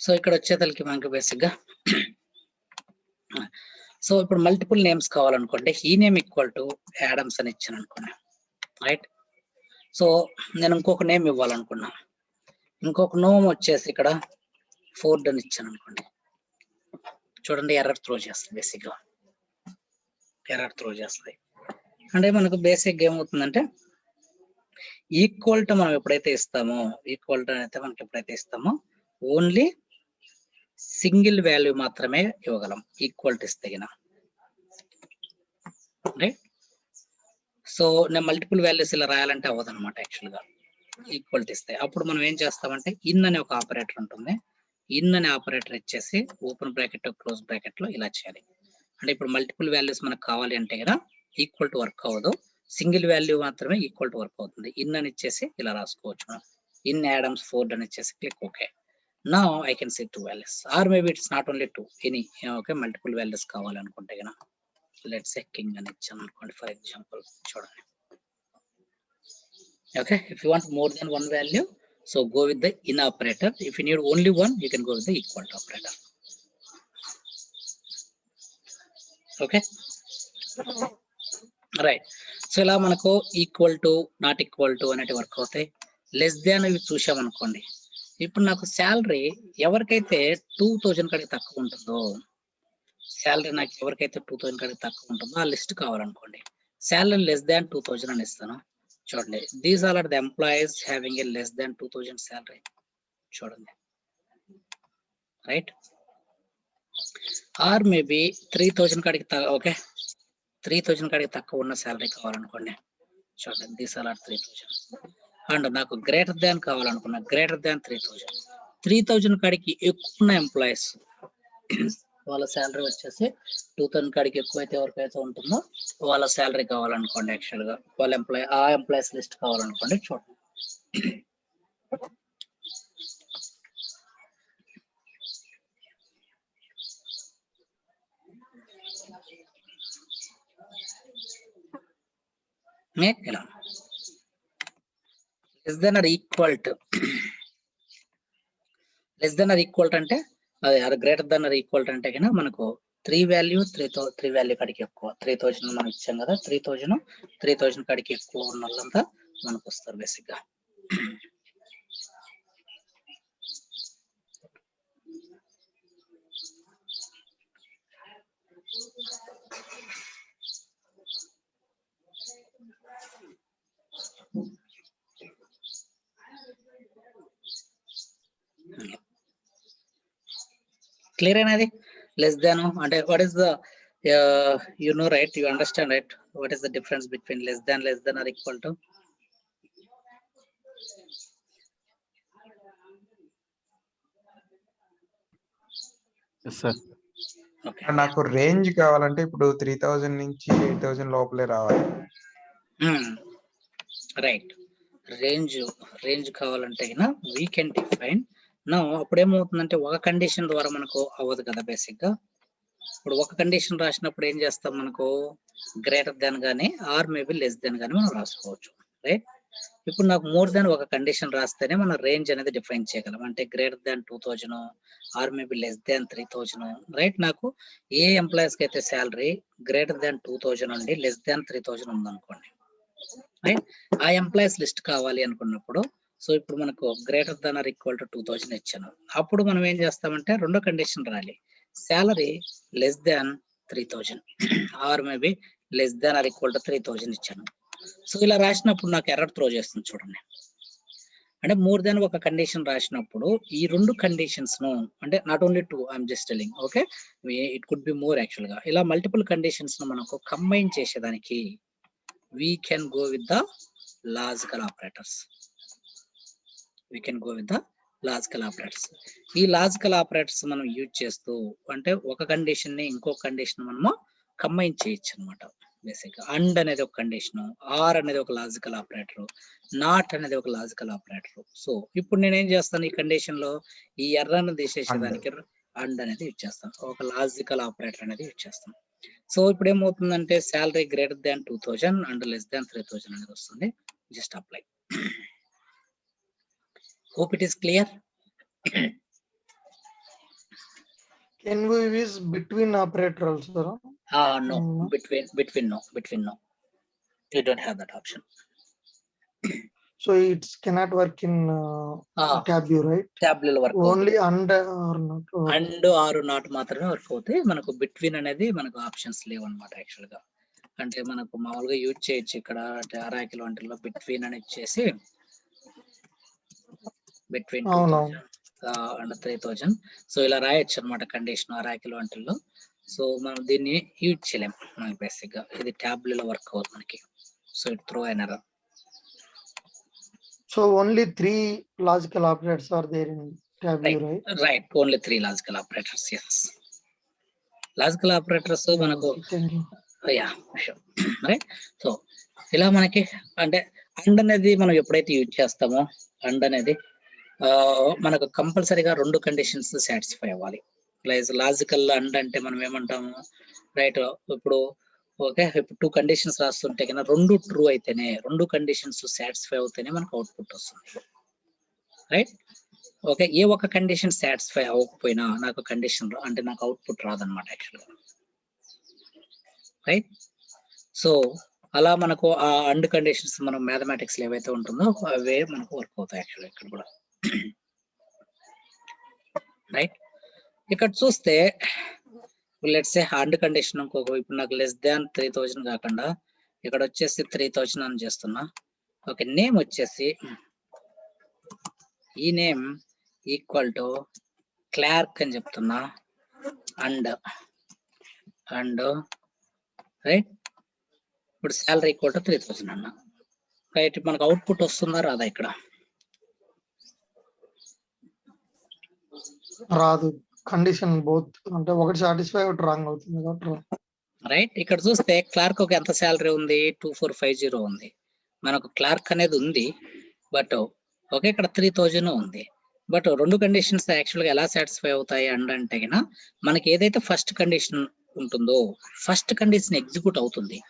So ఇక్కడ వచ్చేతలకి మనకి basic గా సో ఇప్పుడు మల్టిపుల్ నేమ్స్ కావాలనుకోండి, ఈ నేమ్ ఈక్వల్ టు యాడమ్స్ అని ఇచ్చాను అనుకోండి, రైట్. సో నేను ఇంకొక నేమ్ ఇవ్వాలనుకున్నా, ఇంకొక నేమ్ వచ్చేసి ఇక్కడ ఫోర్డ్ అని ఇచ్చాను అనుకోండి, చూడండి ఎర్రర్ త్రో చేస్తుంది, బేసిక్ గా ఎర్రర్ త్రో చేస్తుంది. అంటే మనకు బేసిక్ ఏమవుతుందంటే ఈక్వల్ టు మనం ఎప్పుడైతే ఇస్తామో, ఈక్వల్ టు అయితే మనకి ఎప్పుడైతే ఇస్తామో ఓన్లీ సింగిల్ వాల్యూ మాత్రమే ఇవ్వగలం ఈక్వల్ టు ఇస్తే గిన, రైట్. సో నేను మల్టిపుల్ వాల్యూస్ ఇలా రాయాలంటే అవ్వదు అనమాట యాక్చువల్ గా ఈక్వల్ టు ఇస్తే. అప్పుడు మనం ఏం చేస్తామంటే ఇన్ అనే ఒక ఆపరేటర్ ఉంటుంది, ఇన్ అనే ఆపరేటర్ ఇచ్చేసి ఓపెన్ బ్రాకెట్ క్లోజ్ బ్రాకెట్ లో ఇలా చేయాలి. అంటే ఇప్పుడు మల్టిపుల్ వాల్యూస్ మనకు కావాలి అంటే కదా ఈక్వల్ టు వర్క్ అవ్వదు, సింగిల్ వాల్యూ మాత్రమే ఈక్వల్ టు వర్క్ అవుతుంది. ఇన్ అని ఇచ్చేసి ఇలా రాసుకోవచ్చు మనం, ఇన్ యాడమ్స్ ఫోర్డ్ అని ఇచ్చేసి click okay. Now I can see 2 values or maybe it's not only 2, any okay multiple values కావాలనుకుంటే కదా లెట్స్ సే కింగ్ అని ఇచ్చాను అనుకోండి ఫర్ ఎగ్జాంపుల్, చూడండి. Okay, if you want more than 1 value, so go with the in operator. If you need only one, you can go with the equal to operator. Okay, right. So ఇలా మనకు equal to not equal to అనేవి work అవుతాయి. Less than అవి చూసామనుకోండి, ఇప్పుడు నాకు salary ఎవరికైతే 2000 కడికి తక్కువ ఉంటుందో, శాలరీ నాకు ఎవరికైతే 2000 కడికి తక్కువ ఉంటుందో ఆ లిస్ట్ కావాలనుకోండి, శాలరీ లెస్ దాన్ 2000 అని ఇస్తాను. చూడండి, these are the employees having a less than 2000 salary, చూడండి, రైట్. ఆర్ మేబీ 3000 కాడికి ఓకే 3000 కాడికి తక్కువ ఉన్న శాలరీ కావాలనుకోండి, చూడండి, దీస్ ఆర్ 3000. అండ్ నాకు గ్రేటర్ దాన్ కావాలనుకున్నా, గ్రేటర్ దాన్ 3000 కాడికి ఎక్కువ ఉన్న ఎంప్లాయీస్ వాళ్ళ శాలరీ వచ్చేసి 2000 కాడికి ఎక్కువైతే ఎవరికైతే ఉంటుందో వాళ్ళ శాలరీ కావాలనుకోండి, యాక్చువల్ గా వాళ్ళ ఆ ఎంప్లాయీస్ లిస్ట్ కావాలనుకోండి, చూడండి. ఇలా less than or equal to, less than or equal to అంటే అది greater than or equal to అంటే కన్నా మనకు 3 వాల్యూ 3 వాల్యూ కాడికి ఎక్కువ 3000 మనం ఇచ్చాం కదా, 3000 కాడికి ఎక్కువ ఉన్న వాళ్ళంతా మనకు వస్తారు బేసిక్ గా. క్లియర్ అయినది. లెస్ దాన్ అంటే what is the you know, right, you understand, right, what is the difference between less than or equal to? Yes sir. Okay, నాకు రేంజ్ కావాలంటే ఇప్పుడు 3000 నుంచి 8000 లోపలే రావాలి. రైట్, రేంజ్ కావాలంటే వీ కెన్ డిఫైన్ నౌ. అప్పుడు ఏమవుతుందంటే ఒక కండిషన్ ద్వారా మనకు అవ్వదు కదా బేసిక్ గా. ఇప్పుడు ఒక కండిషన్ రాసినప్పుడు ఏం చేస్తాం, మనకు గ్రేటర్ దాన్ గానీ ఆర్ మేబీ లెస్ దాన్ గానీ మనం రాసుకోవచ్చు, రైట్. ఇప్పుడు నాకు మోర్ దాన్ ఒక కండిషన్ రాస్తేనే మనం రేంజ్ అనేది డిఫైన్ చేయగలం, అంటే greater than 2000 or maybe less than 3000, right. నాకు ఏ ఎంప్లాయీస్ కి అయితే శాలరీ గ్రేటర్ దాన్ 2000 ఉండి లెస్ దాన్ 3000 ఉందనుకోండి, రైట్, ఆ ఎంప్లాయీస్ లిస్ట్ కావాలి అనుకున్నప్పుడు, సో ఇప్పుడు మనకు greater than or equal to 2000 ఇచ్చాను. అప్పుడు మనం ఏం చేస్తామంటే రెండో కండిషన్ రాయాలి, salary less than 3000 or maybe less than or equal to 3000 ఇచ్చాను. సో ఇలా రాసినప్పుడు నాకు ఎర్రర్ త్రో చేస్తుంది, చూడండి. అంటే మోర్ దాన్ ఒక కండిషన్ రాసినప్పుడు ఈ రెండు కండిషన్స్ ను, అంటే not only 2, I'm just telling, okay, it could be more actual గా. ఇలా మల్టిపుల్ కండిషన్స్ ను మనకు కంబైన్ చేసేదానికి we can go with the logical operators. ఈ లాజికల్ ఆపరేటర్స్ మనం యూజ్ చేస్తూ, అంటే ఒక కండిషన్ ని ఇంకో కండిషన్ మనము కంబైన్ చేయొచ్చు అనమాట బేసిక్. అండ్ అనేది ఒక కండిషన్, ఆర్ అనేది ఒక లాజికల్ ఆపరేటర్, నాట్ అనేది ఒక లాజికల్ ఆపరేటర్. సో ఇప్పుడు నేను ఏం చేస్తాను, ఈ కండిషన్ లో ఈ ఎర్రను తీసేసేదానికి అండ్ అనేది యూజ్ చేస్తాను, ఒక లాజికల్ ఆపరేటర్ అనేది యూజ్ చేస్తాను. సో ఇప్పుడు ఏమవుతుందంటే salary greater than 2000 and less than 3000 అనేది వస్తుంది. Just apply. Hope it is clear. Can we use between operator also? No, No. between no. You don't have that option. So it cannot work in tab view, right? ట్యాబ్లలో work Only and or not. Okay. And or not మాత్రమే work అవుతాయి. మనకు between అనేది మనకు options లేవు అనమాట actual గా. అంటే మనకు మామూలుగా యూజ్ చేయొచ్చు ఇక్కడ అరాకిల్ వంటిలో బిట్వీన్ అని ఇచ్చేసి బిట్వీన్ అవునవును. అండ్ 3000. సో ఇలా రాయొచ్చు అనమాట కండిషన్ అరాకిల్ వంటిల్లో. సో మనం దీన్ని యూజ్ చేయలేం మనకి బేసిక్ గా. ఇది ట్యాబ్లలో వర్క్ అవుతుంది మనకి. So it throw an error. So only 3 logical operators are there in tab view, right? Right, only 3 logical operators. Yes, logical operators మనకు Okay, thank you. Right. So ఇలా మనకి అంటే అండ్ అనేది మనం ఎప్పుడైతే యూజ్ చేస్తామో అండ్ అనేది మనకు కంపల్సరీగా 2 కండిషన్స్ సాటిస్ఫై అవ్వాలి. లాజికల్ అండ్ అంటే మనం ఏమంటాము, రైట్? ఇప్పుడు ఓకే, ఇప్పుడు 2 కండిషన్స్ రాస్తుంటే కన్నా 2 ట్రూ అయితేనే, 2 కండిషన్స్ సాటిస్ఫై అవుతేనే మనకు అవుట్పుట్ వస్తుంది, రైట్? ఓకే, ఏ ఒక్క కండిషన్ సాటిస్ఫై అవ్వకపోయినా నాకు కండిషన్ అంటే నాకు అవుట్పుట్ రాదనమాట యాక్చువల్గా, రైట్? సో అలా మనకు ఆ అండ్ కండిషన్స్ మనం మ్యాథమెటిక్స్ ఏవైతే ఉంటుందో అవే మనకు వర్క్ అవుతాయి యాక్చువల్గా ఇక్కడ కూడా, రైట్? ఇక్కడ చూస్తే లెట్స్ సే అండ్ కండిషన్ ఇంకొక, ఇప్పుడు నాకు లెస్ దాన్ 3000 కాకుండా ఇక్కడ వచ్చేసి 3000 అని చేస్తున్నా. ఓకే, నేమ్ వచ్చేసి ఈ నేమ్ ఈక్వల్ టు క్లార్క్ అని చెప్తున్నా. అండ్ రైట్, ఇప్పుడు శాలరీ ఈక్వల్ టు 3000 అన్న, రైట్? మనకు అవుట్పుట్ వస్తుందా రాదా ఇక్కడ? రాదు. కండిషన్ బోత్ అంటే ఒకటి సాటిస్ఫై ఒకటి రాంగ్ అవుతుంది కాబట్టి రైట్. ఇక్కడ చూస్తే క్లార్క్ ఒక ఎంత శాలరీ ఉంది, 2450 ఉంది. మనకు క్లార్క్ అనేది ఉంది, బట్ ఓకే ఇక్కడ 3000 ఉంది. బట్ 2 కండిషన్స్ యాక్చువల్ గా ఎలా సాటిస్ఫై అవుతాయి అంటే గినా, మనకి ఏదైతే ఫస్ట్ కండిషన్ ఉంటుందో ఫస్ట్ కండిషన్ ఎగ్జిక్యూట్ అవుతుంది.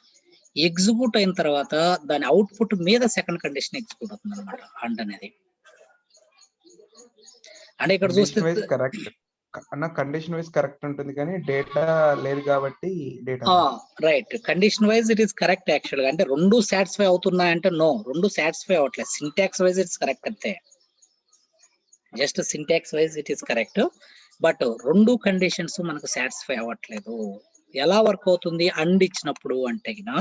ఎగ్జిక్యూట్ అయిన తర్వాత దాని అవుట్పుట్ మీద సెకండ్ కండిషన్ ఎగ్జిక్యూట్ అవుతుంది అనమాట అండ్ అనేది. అంటే ఇక్కడ చూస్తే కరెక్ట్ అన్న, కండిషన్ వైజ్ కరెక్ట్ ఉంటుంది కానీ డేటా లేదు కాబట్టి data right, condition wise it is correct actual గా. అంటే 2 సాటిస్ఫై అవుతున్నాయంటే నో, 2 సాటిస్ఫై అవ్వట్లేదు. సింటాక్స్ వైజ్ ఇట్స్ కరెక్ట్ అంతే, just syntax wise it is correct. But 2 conditions మనకు సాటిస్ఫై అవ్వట్లేదు. ఎలా వర్క్ అవుతుంది అండ్ ఇచ్చినప్పుడు అంటే గినా,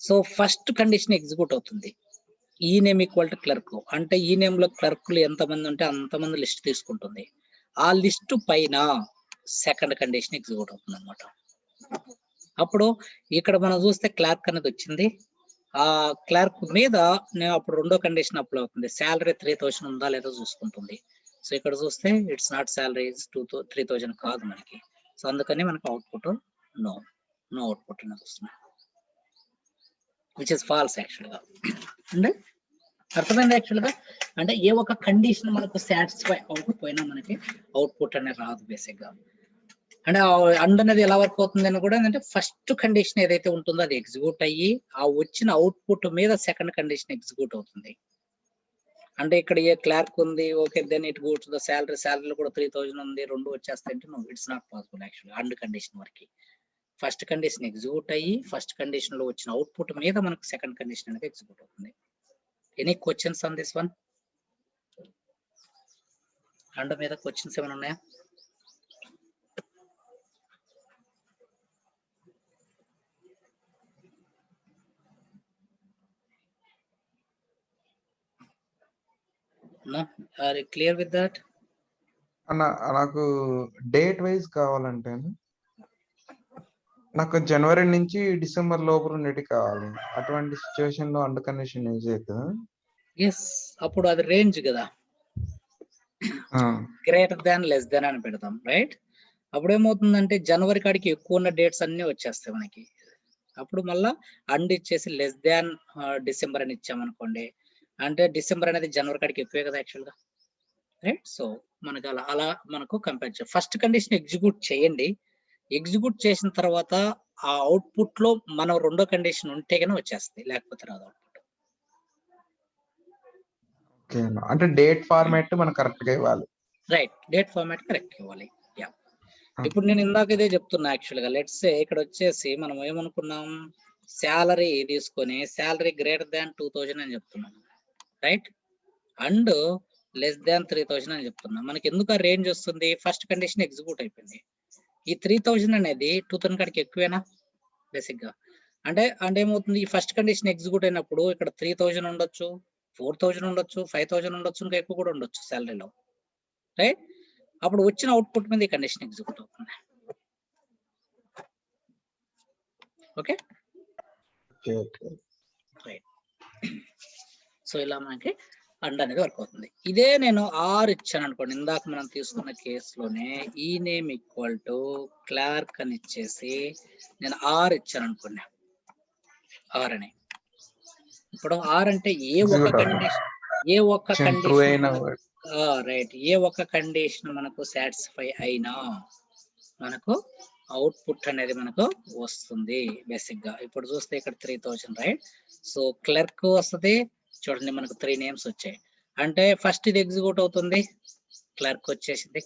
సో ఫస్ట్ కండిషన్ ఎగ్జిక్యూట్ అవుతుంది. ఈ నేమ్ ఈక్వల్ టు క్లర్క్ అంటే ఈ నేమ్ లో క్లర్క్లు ఎంతమంది ఉంటే అంతమంది లిస్ట్ తీసుకుంటుంది. ఆ లిస్ట్ పైన సెకండ్ కండిషన్ ఎగ్జిక్యూట్ అవుతుంది అనమాట. అప్పుడు ఇక్కడ మనం చూస్తే క్లర్క్ అనేది వచ్చింది. ఆ క్లర్క్ మీద నేను అప్పుడు 2వ కండిషన్ అప్లై అవుతుంది. శాలరీ 3000 ఉందా లేదా చూసుకుంటుంది. సో ఇక్కడ చూస్తే ఇట్స్ నాట్ శాలరీ 3000 కాదు మనకి. సో అందుకని మనకు అవుట్పుట్ నో అవుట్పుట్ అనేది వస్తుంది, విచ్ ఇస్ ఫాల్స్ యాక్చువల్ గా. అంటే అర్థమైంది యాక్చువల్ గా. అంటే ఏ ఒక్క కండిషన్ మనకు సాటిస్ఫై అవ్వకపోయినా మనకి అవుట్పుట్ అనేది రాదు బేసిక్ గా. అంటే అండ్ అనేది ఎలా వర్క్ అవుతుందని కూడా ఏంటంటే, ఫస్ట్ కండిషన్ ఏదైతే ఉంటుందో అది ఎగ్జిక్యూట్ అయ్యి ఆ వచ్చిన అవుట్పుట్ మీద సెకండ్ కండిషన్ ఎగ్జిక్యూట్ అవుతుంది. అంటే ఇక్కడ ఏ క్లార్క్ ఉంది, okay then it goes to the శాలరీలో కూడా 3000 ఉంది, 2 వచ్చేస్తాయంటే no, it's not possible actual and condition వరకు. ఫస్ట్ కండిషన్ ఎగ్జిక్యూట్ అయ్యి ఫస్ట్ కండిషన్ లో వచ్చిన అవుట్పుట్ మీద మనకు సెకండ్ కండిషన్ అనేది ఎగ్జిక్యూట్ అవుతుంది. Any questions on this one? And మీద క్వశ్చన్స్ ఏమైనా ఉన్నాయా? No? Are you clear with that? అన్న, నాకు డేట్ వైజ్ కావాలంటే నాకు జనవరి నుంచి డిసెంబర్ లోపల ఉండేటి కావాలి. అటువంటి సిచ్యువేషన్ లో అండ్ కండిషన్ యూజ్ అవుతుంది. ఎస్, అప్పుడు అది రేంజ్ కదా, గ్రేటర్ దాన్ లెస్ దాన్ అని పెడతాం, రైట్? అప్పుడు ఏమవుతుందంటే జనవరి కాడికి ఎక్కువ ఉన్న డేట్స్ అన్ని వచ్చేస్తాయి మనకి. అప్పుడు మళ్ళా అండ్ ఇచ్చేసి లెస్ దాన్ డిసెంబర్ అని ఇచ్చామనుకోండి, అంటే డిసెంబర్ అనేది జనవరి కాడికి ఎక్కువే కదా యాక్చువల్ గా, రైట్? సో మనకు అలా మనకు కంపేర్ చేయాలి. ఫస్ట్ కండిషన్ ఎగ్జిక్యూట్ చేయండి, ఎగ్జిక్యూట్ చేసిన తర్వాత ఆ అవుట్పుట్ లో మనం 2వ కండిషన్ ఉంటే గానీ వచ్చేస్తాయి, లేకపోతే రాదు అవుట్పుట్. ఓకే అంటే డేట్ ఫార్మాట్ మనం కరెక్ట్ గా ఇవ్వాలి. రైట్, డేట్ ఫార్మాట్ కరెక్ట్ ఇవ్వాలి. యా, ఇప్పుడు నేను ఇందాక ఇదే చెప్తున్నా యాక్చువల్ గా. లెట్స్ సే ఇక్కడ వచ్చేసి మనం ఏమనుకున్నాం, శాలరీ తీసుకొని శాలరీ గ్రేటర్ దాన్ 2000 అని చెప్తున్నాను, రైట్, అండ్ లెస్ దాన్ 3000 అని చెప్తున్నా. మనకి ఎందుకు ఆ రేంజ్ వస్తుంది? ఫస్ట్ కండిషన్ ఎగ్జిక్యూట్ అయిపోయింది. ఈ 3000 అనేది 2000 కాడికి ఎక్కువేనా బేసిక్ గా? అంటే ఏమవుతుంది, ఈ ఫస్ట్ కండిషన్ ఎగ్జిక్యూట్ అయినప్పుడు ఇక్కడ 3000 ఉండొచ్చు, 4000 ఉండొచ్చు, 5000 ఉండొచ్చు, ఇంకా ఎక్కువ కూడా ఉండొచ్చు శాలరీలో, రైట్. అప్పుడు వచ్చిన అవుట్పుట్ మీద ఈ కండిషన్ ఎగ్జిక్యూట్ అవుతుంది. Okay, right. సో ఇలా మనకి అండ్ అనేది వర్క్ అవుతుంది. ఇదే నేను ఆర్ ఇచ్చాను అనుకోండి, ఇందాక మనం తీసుకున్న కేసులోనే ఈ నేమ్ ఈక్వల్ టు క్లార్క్ అని ఇచ్చేసి నేను ఆర్ ఇచ్చాను అనుకోండి, ఆర్ అని. ఇప్పుడు ఆర్ అంటే ఏ ఒక్క కండిషన్ రైట్, ఏ ఒక్క కండిషన్ మనకు సాటిస్ఫై అయినా మనకు అవుట్పుట్ అనేది మనకు వస్తుంది బేసిక్ గా. ఇప్పుడు చూస్తే ఇక్కడ 3000, రైట్. సో క్లర్క్ వస్తుంది, చూడండి మనకు 3 నేమ్స్ వచ్చాయి. అంటే ఫస్ట్ ఇది ఎగ్జిక్యూట్ అవుతుంది, క్లర్క్ వచ్చేసింది,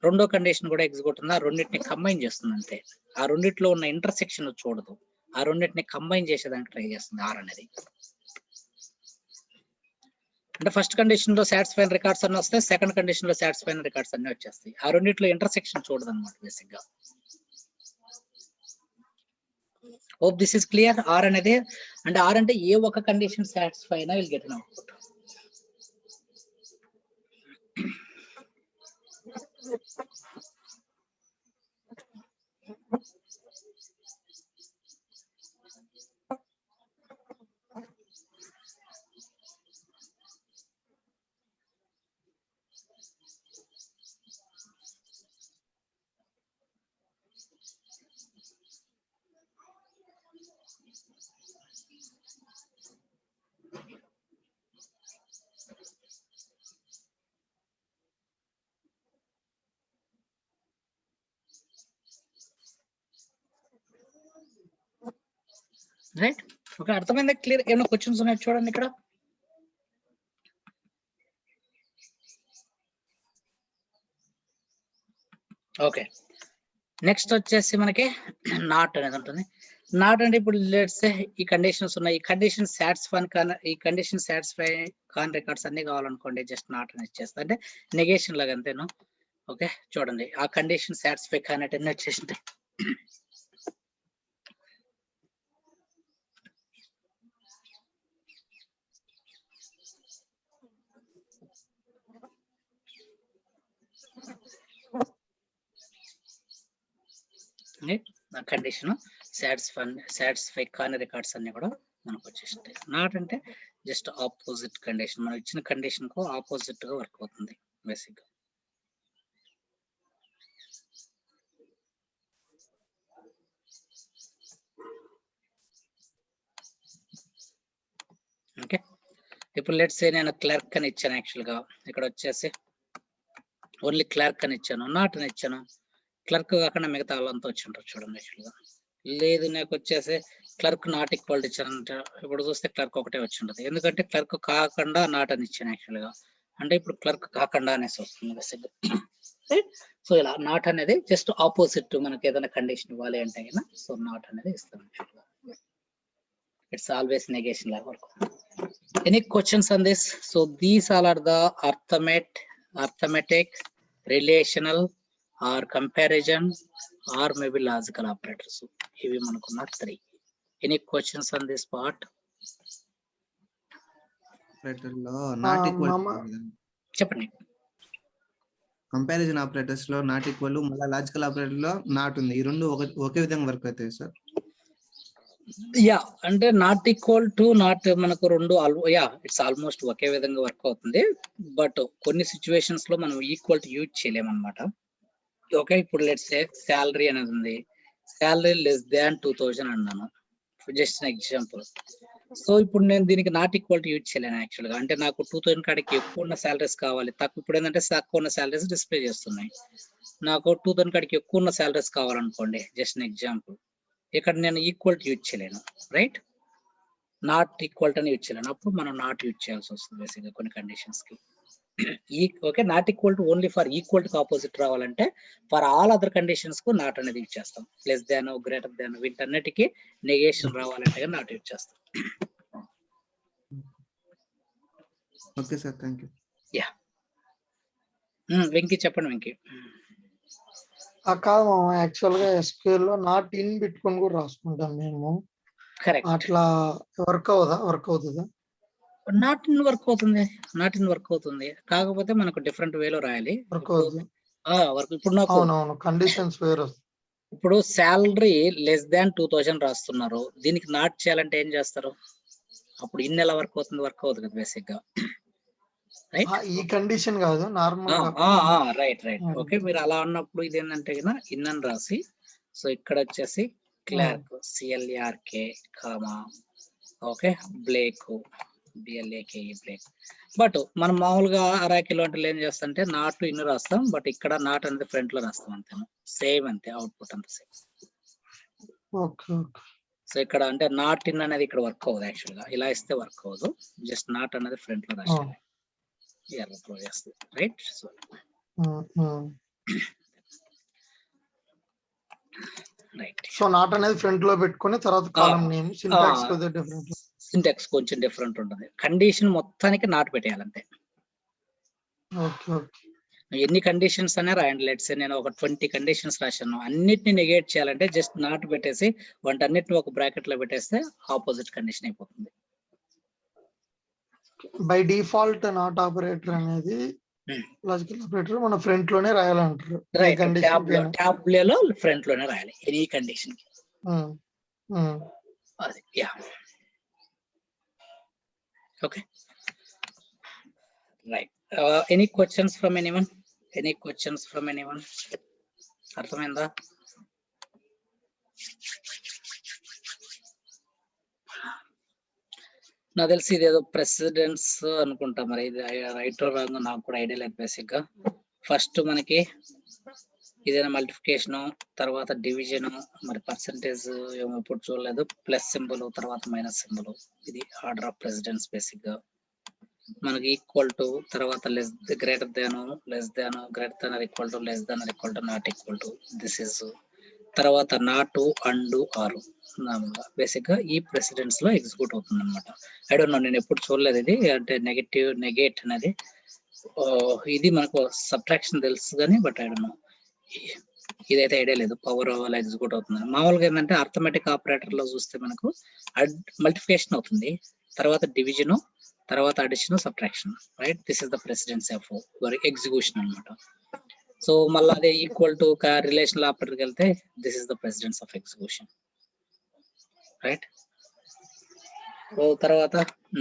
రెండో కండిషన్ కూడా ఎగ్జిక్యూట్ ఉంది. ఆ రెండింటిని కంబైన్ చేస్తుంది అంతే. ఆ రెండిట్లో ఉన్న ఇంటర్సెక్షన్ చూడదు, ఆ రెండింటిని కంబైన్ చేసేదానికి ట్రై చేస్తుంది ఆర్ అనేది. అంటే ఫస్ట్ కండిషన్ లో సాటిస్ఫైన్ రికార్డ్స్ అన్ని వస్తాయి, సెకండ్ కండిషన్ లో సాటిస్ఫైన్ రికార్డ్స్ అన్ని వచ్చేస్తాయి. ఆ రెండిట్లో ఇంటర్సెక్షన్ చూడదు అనమాట బేసిక్ గా. Hope this is clear. Or అనేది అంటే ఏ ఒక్క కండిషన్ సాటిస్ఫై అయినా will get an output. Right, okay, అర్థమైందా? క్లియర్? ఏమైనా క్వశ్చన్స్ ఉన్నాయి చూడండి ఇక్కడ. ఓకే, నెక్స్ట్ వచ్చేసి మనకి నాట్ అనేది ఉంటుంది. నాట్ అంటే ఇప్పుడు లెట్స్ ఈ కండిషన్స్ ఉన్నాయి, ఈ కండిషన్ సాటిస్ఫై కాన్ రికార్డ్స్ అన్ని కావాలనుకోండి, జస్ట్ నాట్ అని ఇచ్చేస్తా, అంటే నెగేషన్ లాగా అంతేను. ఓకే, చూడండి ఆ కండిషన్ సాటిస్ఫై కానట్టు అన్ని వచ్చేసింటాయి. కండిషన్ సాటిస్ఫై కాని రికార్డ్స్ అన్ని కూడా మనకు వచ్చేసింటాయి. నాట్ అంటే జస్ట్ ఆపోజిట్ కండిషన్, మనం ఇచ్చిన కండిషన్ కు ఆపోజిట్ గా వర్క్ అవుతుంది బేసిక్ గా. ఓకే, ఇప్పుడు లెట్స్ సే నేను క్లర్క్ అని ఇచ్చాను, యాక్చువల్ గా ఇక్కడ వచ్చేసి ఓన్లీ క్లర్క్ అని ఇచ్చాను, నాట్ అని ఇచ్చాను. క్లర్క్ కాకుండా మిగతా వాళ్ళంతా వచ్చి ఉంటారు చూడండి యాక్చువల్ గా. లేదు నాకు వచ్చేసి క్లర్క్ నాట్ ఈక్వల్ ఇచ్చారంటే ఇప్పుడు చూస్తే క్లర్క్ ఒకటే వచ్చి ఉంటుంది, ఎందుకంటే క్లర్క్ కాకుండా నాట్ అని ఇచ్చాను యాక్చువల్ గా. అంటే ఇప్పుడు క్లర్క్ కాకుండా అనేసి వస్తుంది బేసిక్ గా. సో ఇలా నాట్ అనేది జస్ట్ ఆపోజిట్, మనకి ఏదైనా కండిషన్ ఇవ్వాలి అంటే కదా, సో నాట్ అనేది ఇస్తాం యాక్చువల్ గా. It's always negation like work. Any questions on this? So these all are the arithmetic, relational, or comparison, or maybe logical operators. Ivi manakulla 3. Any questions on this part? Operator లో not equal చెప్పండి. Comparison operators లో not equal, మళ్ళీ logical operator లో not ఉంది. ఈ రెండు ఒకే విధంగా work అవుతాయి సార్? యా, అంటే నాట్ ఈక్వల్ టు నాట్ మనకు రెండు ఇట్స్ ఆల్మోస్ట్ ఒకే విధంగా వర్క్ అవుతుంది. బట్ కొన్ని సిచ్యువేషన్స్ లో మనం ఈక్వల్ టు యూజ్ చేయలేమన్నమాట. ఓకే, ఇప్పుడు లెట్స్ సే శాలరీ అనేది ఉంది, శాలరీ లెస్ దాన్ 2000 అన్నాను, జస్ట్ ఎగ్జాంపుల్. సో ఇప్పుడు నేను దీనికి నాట్ ఈక్వల్ టు యూజ్ చేయలేను యాక్చువల్ గా. అంటే నాకు 2000 కాడికి ఎక్కువ ఉన్న శాలరీస్ కావాలి, తక్కువ ఇప్పుడు ఏంటంటే తక్కువ ఉన్న శాలరీస్ డిస్ప్లే చేస్తున్నాయి. నాకు 2000 కాడికి ఎక్కువ ఉన్న శాలరీస్ కావాలనుకోండి, జస్ట్ ఎగ్జాంపుల్, ఇక్కడ నేను ఈక్వల్ టు యూజ్ చేయలేను, right. Not equal to use చేయలేను, అప్పుడు మనం నాట్ యూజ్ చేయాల్సి వస్తుంది బేసిక్ గా కొన్ని కండిషన్స్ కి. Okay, not equal to only for equal to opposite రావాలంటే ఫర్ ఆల్ అదర్ కండిషన్స్ కు నాట్ అనేది యూజ్ చేస్తాం. లెస్ దాన్, గ్రేటర్ దాన్, వీటన్నిటికీ నెగేషన్ రావాలంటే నాట్ యూజ్ చేస్తాం. Okay sir, thank you. Venky చెప్పండి వెంకీ. కాదు మామ, యాక్చువల్ గా SQL లో నాట్ ఇన్ పెట్టుకొని కూడా రాసుకుంటాం మేము. కరెక్ట్. అట్లా వర్క్ అవుతుందా? నాట్ ఇన్ వర్క్ అవుతుంది, నాట్ ఇన్ వర్క్ అవుతుంది, కాకపోతే మనకు డిఫరెంట్ వేలో రాయాలి. వర్క్ అవుతుంది. వర్క్ ఇప్పుడు నాకు అవునవును, కండిషన్స్ వేరు. ఇప్పుడు శాలరీ లెస్ దాన్ 2000 రాస్తున్నారు, దీనికి నాట్ చేయాలంటే ఏం చేస్తారు? అప్పుడు ఇన్ ఎలా వర్క్ అవుతుంది? వర్క్ అవుతుంది కదా బేసిక్ గా, రైట్? ఈ కండిషన్ కాదు, నార్మల్ రైట్. ఓకే, మీరు అలా అన్నప్పుడు ఇది ఏంటంటే ఇన్ అని రాసి, సో ఇక్కడ వచ్చేసి clerk CLRK comma, okay, Blake BLAKE Blake. But మనం మామూలుగా అరాకిలో అంటే ఏం చేస్తామంటే నాట్ ఇన్ రాస్తాం, బట్ ఇక్కడ నాట్ అనేది ఫ్రంట్ లో రాస్తాం అంతే, సేమ్ అంతే, అవుట్పుట్ అంత సేమ్. ఓకే. సో ఇక్కడ అంటే నాట్ ఇన్ అనేది ఇక్కడ వర్క్ అవ్వదు, యాక్చువల్ గా ఇలా ఇస్తే వర్క్ అవ్వదు, జస్ట్ నాట్ అనేది ఫ్రంట్ లో రాసేది, క్లోజ్ చేస్తుంది, right? So right. So not అనేది ఫ్రంట్ లో పెట్టుకొని తర్వాత కాలమ్ నేమ్, సింటాక్స్ కొద్దిగా డిఫరెంట్. సింటాక్స్ కొంచెం డిఫరెంట్ ఉంటుంది, కండిషన్ మొత్తానికి నాట్ పెట్టేయాలంతే. ఓకే. ఎన్ని కండిషన్స్ అనే రాయండి, లెట్స్ నేను ఒక 20 కండిషన్స్ రాశాను, అన్నిటిని నెగేట్ చేయాలంటే జస్ట్ నాట్ పెట్టేసి వాటన్నిటిని ఒక బ్రాకెట్ లో పెట్టేస్తే ఆపోజిట్ కండిషన్ అయిపోతుంది. బై డిఫాల్ట్ నాట్ ఆపరేటర్ అనేది లాజికల్ ఆపరేటర్ మన ఫ్రంట్ లోనే రాయాలంటారు. ట్యాబ్లో ఫ్రంట్ లోనే రాయాలి ఎనీ కండిషన్ కి. అది okay, right. Any questions from anyone? అర్థమైందా? నాకు తెలిసి ఇదేదో ప్రెసిడెంట్స్ అనుకుంటా, మరి ఇది రైట్ రాంగ్ నాకు కూడా ఐడియా లేదు. బేసిక్ గా ఫస్ట్ మనకి ఇదేనా మల్టిప్లికేషన్, తర్వాత డివిజన్, మరి పర్సంటేజ్ ఏమో ఇప్పుడు చూడలేదు, ప్లస్ సింబల్, తర్వాత మైనస్ సింబల్, ఇది ఆర్డర్ ఆఫ్ ప్రెసిడెంట్స్. బేసిక్ గా మనకి ఈక్వల్ టు, తర్వాత greater than, less than, greater than or equal to, less than or equal to, not equal to, this is, తర్వాత నాట్, అండ్, ఆర్. బేసిక్ గా ఈ presidents లో execute అవుతుంది అనమాట. I don't know, నేను ఎప్పుడు చూడలేదు ఇది, అంటే నెగేట్ అనేది. ఇది మనకు సబ్ట్రాక్షన్ తెలుసు కానీ, బట్ ఐ డోంట్ నో, ఇదైతే ఐడియా లేదు పవర్ అలా ఎగ్జిక్యూట్ అవుతుంది. మామూలుగా ఏంటంటే అర్థమెటిక్ ఆపరేటర్ లో చూస్తే మనకు మల్టిప్లికేషన్ అవుతుంది, తర్వాత డివిజన్, తర్వాత addition, subtraction, right? This is the precedence of execution అనమాట. సో మళ్ళీ అదే ఈక్వల్ టు రిలేషనల్ ఆపరేటర్కి వెళ్తే this is the precedence of execution, right? So తర్వాత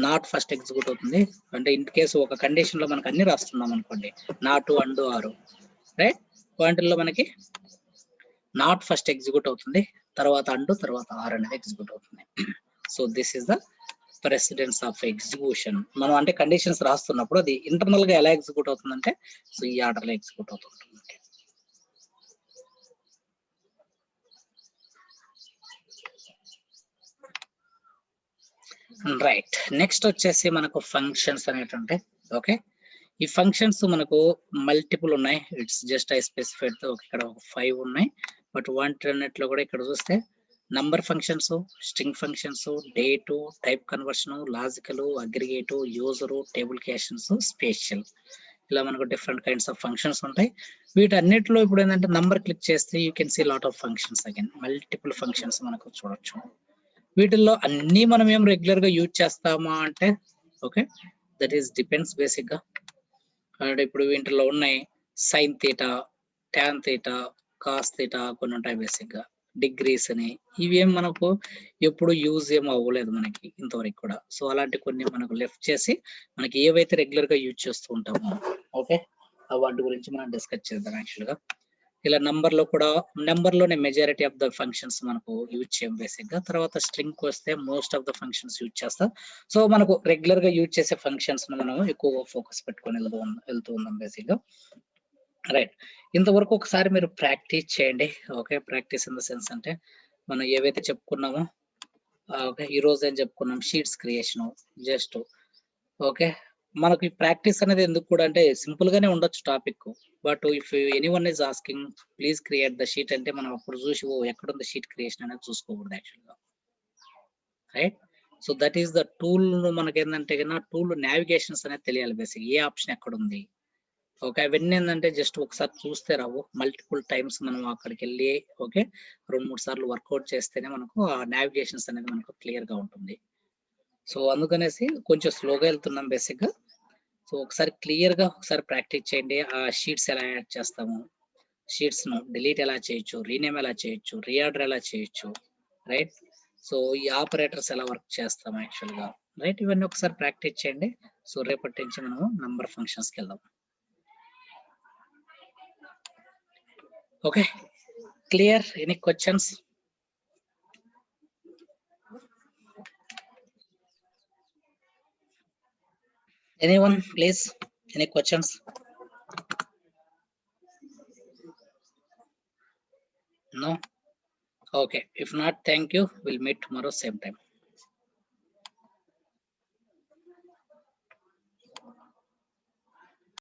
నాట్ ఫస్ట్ ఎగ్జిక్యూట్ అవుతుంది, అంటే ఇన్ కేసు ఒక కండిషన్ లో మనకు అన్ని రాస్తున్నాం అనుకోండి, నాట్, అండ్, ఆరు, రైట్? వాటిల్లో మనకి నాట్ ఫస్ట్ ఎగ్జిక్యూట్ అవుతుంది, తర్వాత అండ్, తర్వాత ఆర్ అనేది ఎగ్జిక్యూట్ అవుతుంది. So this is the precedence of execution. మనం అంటే కండిషన్స్ రాస్తున్నప్పుడు అది ఇంటర్నల్ గా ఎలా ఎగ్జిక్యూట్ అవుతుందంటే, సో ఈ ఆర్డర్ లో ఎగ్జిక్యూట్ అవుతుంది. రైట్. నెక్స్ట్ వచ్చేసి మనకు ఫంక్షన్స్ అనేటువంటి, ఓకే, ఈ ఫంక్షన్స్ మనకు మల్టిపుల్ ఉన్నాయి, ఇట్స్ జస్ట్ ఐ స్పెసిఫైడ్. ఇక్కడ 5 ఉన్నాయి, బట్ వాటన్నిటిలో కూడా ఇక్కడ చూస్తే number functions, string functions, date, type conversion, logical, aggregate, user, table క్యాషన్స్, స్పేషియల్, ఇలా మనకు డిఫరెంట్ కైండ్స్ ఆఫ్ ఫంక్షన్స్ ఉంటాయి. వీటన్నిటిలో ఇప్పుడు ఏంటంటే నంబర్ క్లిక్ చేస్తే you can see lot of functions, again multiple functions మనకు చూడొచ్చు. వీటిల్లో అన్ని మనం ఏం రెగ్యులర్ గా యూజ్ చేస్తామా అంటే, okay, that is depends basic గా. అంటే ఇప్పుడు వీటిలో ఉన్నాయి sine theta, tan theta, cos theta, కొన్ని ఉంటాయి బేసిక్ గా, డిగ్రీస్ అని. ఇవేం మనకు ఎప్పుడు యూజ్ ఏం అవ్వలేదు మనకి ఇంతవరకు కూడా. సో అలాంటి కొన్ని మనకు లెఫ్ట్ చేసి మనకి ఏవైతే రెగ్యులర్ గా యూజ్ చేస్తూ ఉంటామో, ఓకే, వాటి గురించి మనం డిస్కస్ చేద్దాం. యాక్చువల్ గా ఇలా నంబర్ లో కూడా, నెంబర్ లోనే మెజారిటీ ఆఫ్ ద ఫంక్షన్స్ మనకు యూజ్ చేయం బేసిక్ గా. తర్వాత స్ట్రింగ్ కి వస్తే most of the functions use చేస్తాం. సో మనకు రెగ్యులర్ గా యూజ్ చేసే ఫంక్షన్స్ మనం ఎక్కువ ఫోకస్ పెట్టుకొని వెళ్తూ ఉన్నాం బేసిక్ గా, రైట్? ఇంతవరకు ఒకసారి మీరు ప్రాక్టీస్ చేయండి, okay? Practice in the sense అంటే మనం ఏవైతే చెప్పుకున్నామో, ఓకే, ఈ రోజు ఏం చెప్పుకున్నాం, షీట్స్ క్రియేషన్, జస్ట్ ఓకే, మనకి ప్రాక్టీస్ అనేది ఎందుకు కూడా అంటే సింపుల్ గానే ఉండొచ్చు topic, but if anyone is asking please create the sheet అంటే మనం అప్పుడు చూసి ఓ ఎక్కడుంది షీట్ క్రియేషన్ అనేది చూసుకోకూడదు యాక్చువల్గా, right. So that is the tool. మనకి ఏంటంటే కన్నా టూల్ నావిగేషన్స్ అనేది తెలియాలి బేసిక్, ఏ ఆప్షన్ ఎక్కడ ఉంది. ఓకే, అవన్నీ ఏంటంటే జస్ట్ ఒకసారి చూస్తే రావు, మల్టిపుల్ టైమ్స్ మనం అక్కడికి వెళ్ళి ఓకే 2-3 సార్లు వర్కౌట్ చేస్తేనే మనకు ఆ నావిగేషన్స్ అనేది మనకు క్లియర్ గా ఉంటుంది. సో అందుకనేసి కొంచెం స్లోగా వెళ్తున్నాం బేసిక్ గా. సో ఒకసారి క్లియర్ గా ఒకసారి ప్రాక్టీస్ చేయండి. ఆ షీట్స్ ఎలా యాడ్ చేస్తాము, షీట్స్ ను డిలీట్ ఎలా చేయొచ్చు, రీనేమ్ ఎలా చేయొచ్చు, రీఆర్డర్ ఎలా చేయొచ్చు, రైట్. సో ఈ ఆపరేటర్స్ ఎలా వర్క్ చేస్తాం యాక్చువల్ గా, రైట్. ఇవన్నీ ఒకసారి ప్రాక్టీస్ చేయండి. సో రేపటి నుంచి మనము నంబర్ ఫంక్షన్స్ కి వెళ్దాం. Okay, clear? Any questions? Anyone, please? Any questions? No? Okay. If not, thank you. We'll meet tomorrow same time.